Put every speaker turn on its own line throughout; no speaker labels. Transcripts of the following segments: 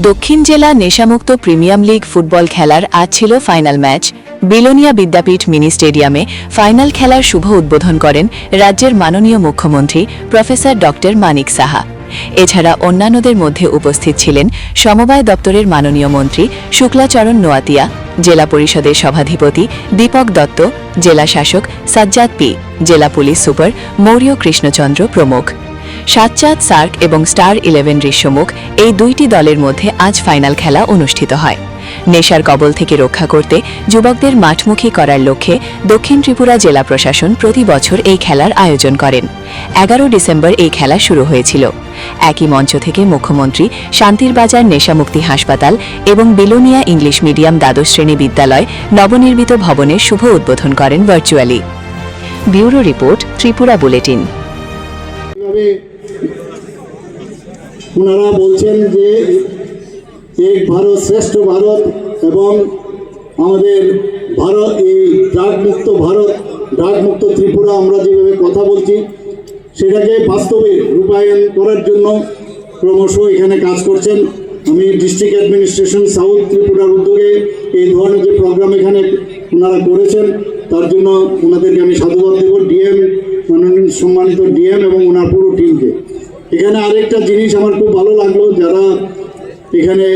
দক্ষিণ জেলা নেশামুক্ত premium league football খেলার আজ ছিল ফাইনাল ম্যাচ। বিলোনিয়া বিদ্যাপীঠ মিনি স্টেডিয়ামে ফাইনাল খেলার শুভ উদ্বোধন করেন রাজ্যের মাননীয় মুখ্যমন্ত্রী প্রফেসর ডক্টর মানিক সাহা। এছাড়া অন্যান্যদের মধ্যে উপস্থিত ছিলেন সমবায় দপ্তরের মাননীয় মন্ত্রী শুক্লাচরণ নোয়াতিয়া, জেলা পরিষদের সভাধিপতি দীপক দত্ত, জেলা শাসক সাজ্জাদ পি, জেলা পুলিশ সুপার মৌর্য কৃষ্ণচন্দ্র প্রমুখ। সাতচাঁদ সার্ক এবং স্টার 11 ঋষ্যমুখ এই দুইটি দলের মধ্যে আজ ফাইনাল খেলা অনুষ্ঠিত হয়। নেশার কবল থেকে রক্ষা করতে যুবকদের মাঠমুখী করার লক্ষ্যে দক্ষিণ ত্রিপুরা জেলা প্রশাসন প্রতি বছর এই খেলার আয়োজন করেন। 11 ডিসেম্বর এই খেলা শুরু হয়েছিল। একই মঞ্চ থেকে মুখ্যমন্ত্রী শান্তিরবাজার নেশামুক্তি হাসপাতাল এবং বিলোনিয়া ইংলিশ মিডিয়াম দ্বাদশ শ্রেণী বিদ্যালয় নবনির্মিত ভবনের শুভ উদ্বোধন করেন virtually. Bureau report, Tripura bulletin.
ওনারা বলছেন যে এক ভারত শ্রেষ্ঠ ভারত এবং আমাদের ভারত এই ড্রাগমুক্ত ভারত, ড্রাগমুক্ত ত্রিপুরা আমরা যেভাবে কথা বলছি সেটাকে বাস্তবে রূপায়ণ করার জন্য ক্রমশ এখানে কাজ করছেন। আমি ডিস্ট্রিক্ট অ্যাডমিনিস্ট্রেশন সাউথ ত্রিপুরার উদ্যোগে এই ধরনের যে প্রোগ্রাম এখানে ওনারা করেছেন তার জন্য ওনাদেরকে আমি সাধুবাদ দেব, ডিএম মাননীয় সম্মানিত ডিএম এবং ওনার পুরো টিমকে। এখানে আরেকটা জিনিস আমার খুব ভালো লাগলো, যারা এখানে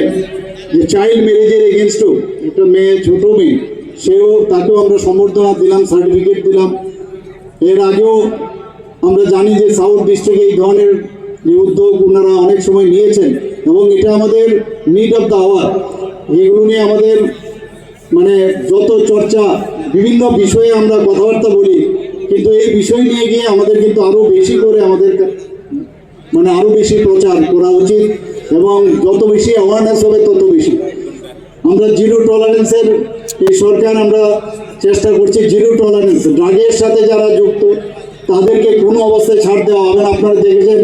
যে চাইল্ড ম্যারেজের এগেনস্টও একটা মেয়ে, ছোট মেয়ে, তাকেও আমরা সম্বর্ধনা দিলাম, সার্টিফিকেট দিলাম। এর আগেও আমরা জানি যে সাউথ ডিস্ট্রিক্টে এই ধরনের যে উদ্যোগ ওনারা অনেক সময় নিয়েছেন এবং এটা আমাদের নিড অফ দ্য আওয়ার। এগুলো নিয়ে আমাদের মানে যত চর্চা, বিভিন্ন বিষয়ে আমরা কথাবার্তা বলি, কিন্তু এই বিষয় নিয়ে গিয়ে আমাদের কিন্তু আরও বেশি করে আমাদের আরও বেশি প্রচার করা উচিত এবং যত বেশি অ্যাওয়ারনেস হবে তত বেশি। আমরা জিরো টলারেন্সের এই সরকার আমরা চেষ্টা করছি, জিরো টলারেন্স। ড্রাগের সাথে যারা যুক্ত তাদেরকে কোনো অবস্থায় ছাড় দেওয়া হবে না। আপনারা দেখেছেন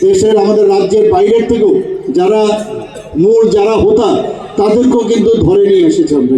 দেশের আমাদের রাজ্যের বাইরের থেকেও যারা মূল যারা হোতা তাদেরকেও কিন্তু ধরে নিয়ে এসেছে আমরা।